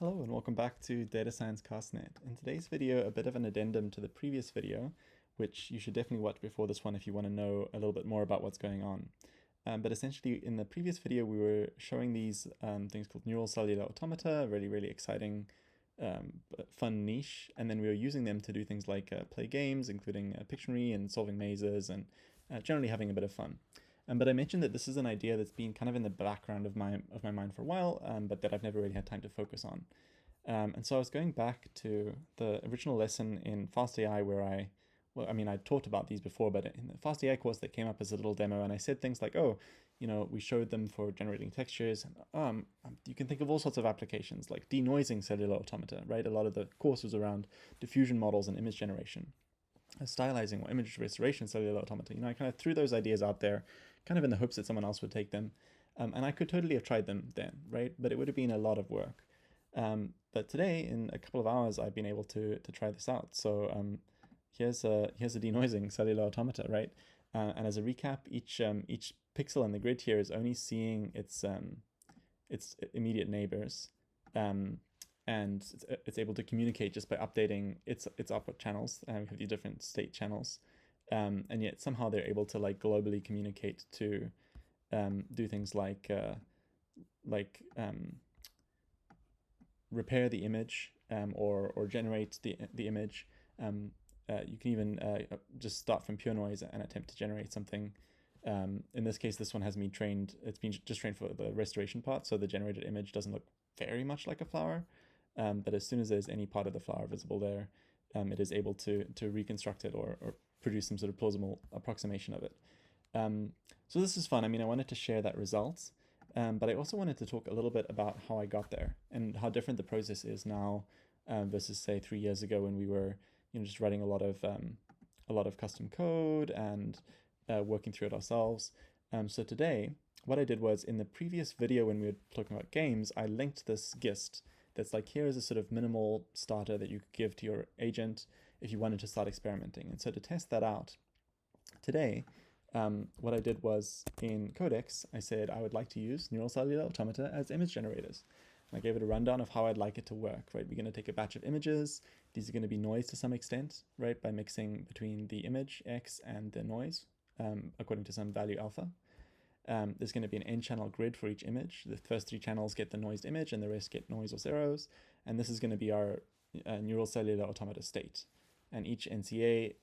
Hello and welcome back to Data Science CastNet. In today's video, a bit of an addendum to the previous video, which you should definitely watch before this one if you want to know a little bit more about what's going on. But essentially, in the previous video, we were showing these things called neural cellular automata, really exciting, fun niche, and then we were using them to do things like play games, including Pictionary and solving mazes, and generally having a bit of fun. But I mentioned that this is an idea that's been kind of in the background of my mind for a while, but that I've never really had time to focus on. And so I was going back to the original lesson in FastAI where I taught about these before, but in the FastAI course that came up as a little demo, and I said things like, oh, we showed them for generating textures, and you can think of all sorts of applications, like denoising cellular automata, right? A lot of the course was around diffusion models and image generation. Stylizing or image restoration cellular automata. I kind of threw those ideas out there, kind of in the hopes that someone else would take them. And I could totally have tried them then, right? But it would have been a lot of work. But today, in a couple of hours, I've been able to try this out. So here's a denoising cellular automata, right? And as a recap, each pixel in the grid here is only seeing its immediate neighbors. And it's able to communicate just by updating its output channels. We have these different state channels, and yet somehow they're able to like globally communicate to do things like repair the image or generate the image. You can even just start from pure noise and attempt to generate something. In this case, this one has me trained. It's been just trained for the restoration part, so the generated image doesn't look very much like a flower. But as soon as there's any part of the flower visible there, it is able to reconstruct it or produce some sort of plausible approximation of it. So this is fun. I wanted to share that result, but I also wanted to talk a little bit about how I got there and how different the process is now versus say 3 years ago when we were just writing a lot of custom code and working through it ourselves. So today, what I did was in the previous video when we were talking about games, I linked this gist that's like, here is a sort of minimal starter that you could give to your agent if you wanted to start experimenting. And so to test that out today, what I did was in Codex, I said I would like to use neural cellular automata as image generators. And I gave it a rundown of how I'd like it to work, right? We're going to take a batch of images. These are going to be noise to some extent, right? By mixing between the image X and the noise, according to some value alpha. There's going to be an n-channel grid for each image. The first 3 channels get the noised image and the rest get noise or zeros. And this is going to be our neural cellular automata state. And each NCA,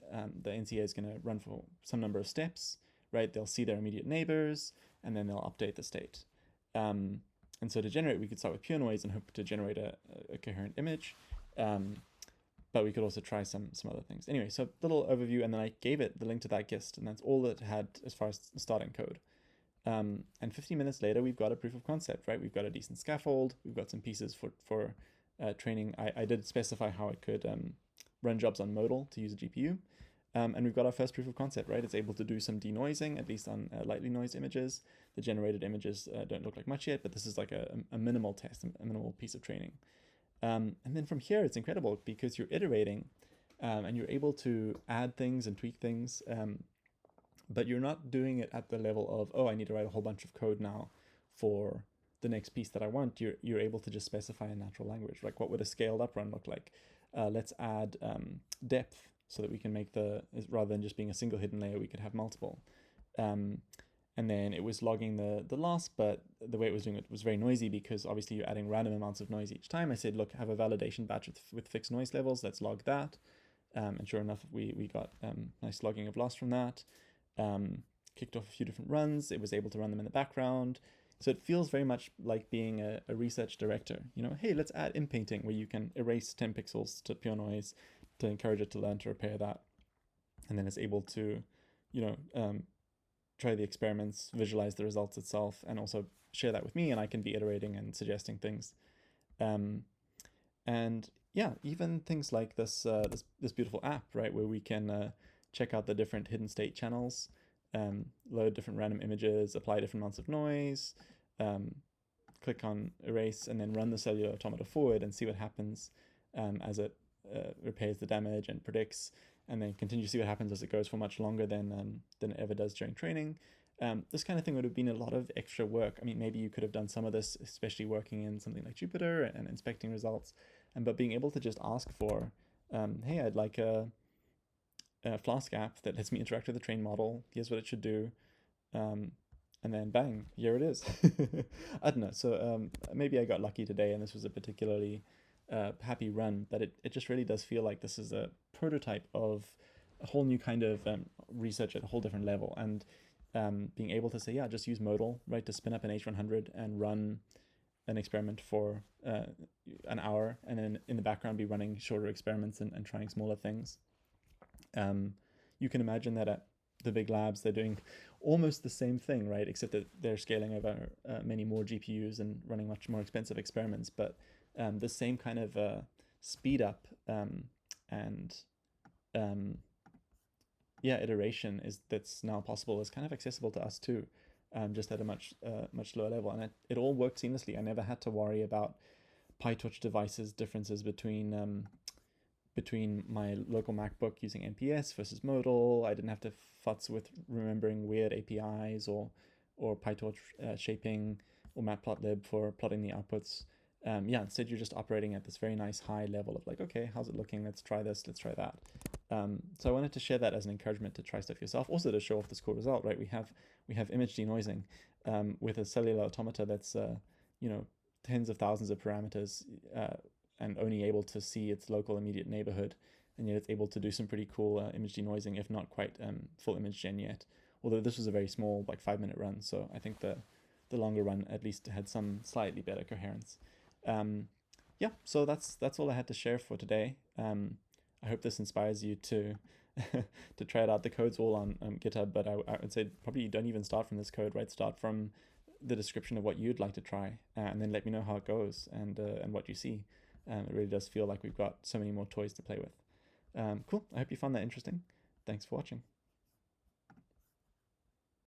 the NCA is going to run for some number of steps, right? They'll see their immediate neighbors, and then they'll update the state. And so to generate, we could start with pure noise and hope to generate a coherent image. But we could also try some other things. Anyway, so little overview, and then I gave it the link to that gist, and that's all that it had as far as starting code. And 15 minutes later, we've got a proof of concept, right? We've got a decent scaffold. We've got some pieces for training. I did specify how it could run jobs on modal to use a GPU. And we've got our first proof of concept, right? It's able to do some denoising, at least on lightly noised images. The generated images don't look like much yet, but this is like a minimal test, a minimal piece of training. And then from here, it's incredible because you're iterating and you're able to add things and tweak things. But you're not doing it at the level of, oh, I need to write a whole bunch of code now for the next piece that I want. You're able to just specify a natural language. Like, what would a scaled up run look like? Let's add depth so that we can make rather than just being a single hidden layer, we could have multiple. And then it was logging the loss, but the way it was doing it was very noisy because obviously you're adding random amounts of noise each time. I said, look, have a validation batch with fixed noise levels. Let's log that. And sure enough, we got nice logging of loss from that. Kicked off a few different runs. It was able to run them in the background. So it feels very much like being a research director. Hey, let's add inpainting where you can erase 10 pixels to pure noise to encourage it to learn to repair that. And then it's able to, try the experiments, visualize the results itself, and also share that with me, and I can be iterating and suggesting things. And yeah, even things like this beautiful app, right, where we can check out the different hidden state channels, load different random images, apply different amounts of noise, click on erase, and then run the cellular automata forward and see what happens as it repairs the damage and predicts, and then continue to see what happens as it goes for much longer than it ever does during training. This kind of thing would have been a lot of extra work. I mean, maybe you could have done some of this, especially working in something like Jupyter and inspecting results, but being able to just ask for, hey, I'd like a Flask app that lets me interact with the trained model. Here's what it should do. Um, and then bang, here it is. I don't know. So maybe I got lucky today, and this was a particularly happy run. But it just really does feel like this is a prototype of a whole new kind of research at a whole different level. And being able to say, yeah, just use modal, right, to spin up an H100 and run an experiment for an hour, and then in the background be running shorter experiments and trying smaller things. You can imagine that at the big labs, they're doing almost the same thing, right? Except that they're scaling over many more GPUs and running much more expensive experiments. But the same kind of speed up and iteration that's now possible is kind of accessible to us too, just at a much lower level. And it all worked seamlessly. I never had to worry about PyTorch devices differences between my local MacBook using NPS versus modal. I didn't have to futz with remembering weird APIs or PyTorch shaping or matplotlib for plotting the outputs. Instead you're just operating at this very nice high level of like, okay, how's it looking? Let's try this, let's try that. So I wanted to share that as an encouragement to try stuff yourself. Also to show off this cool result, right? We have image denoising with a cellular automata that's tens of thousands of parameters and only able to see its local immediate neighborhood, and yet it's able to do some pretty cool image denoising, if not quite full image gen yet. Although this was a very small, like 5-minute run, so I think the longer run at least had some slightly better coherence. So that's all I had to share for today. I hope this inspires you to to try it out. The code's all on GitHub, but I would say probably you don't even start from this code, right? Start from the description of what you'd like to try, and then let me know how it goes and what you see. It really does feel like we've got so many more toys to play with. Cool. I hope you found that interesting. Thanks for watching.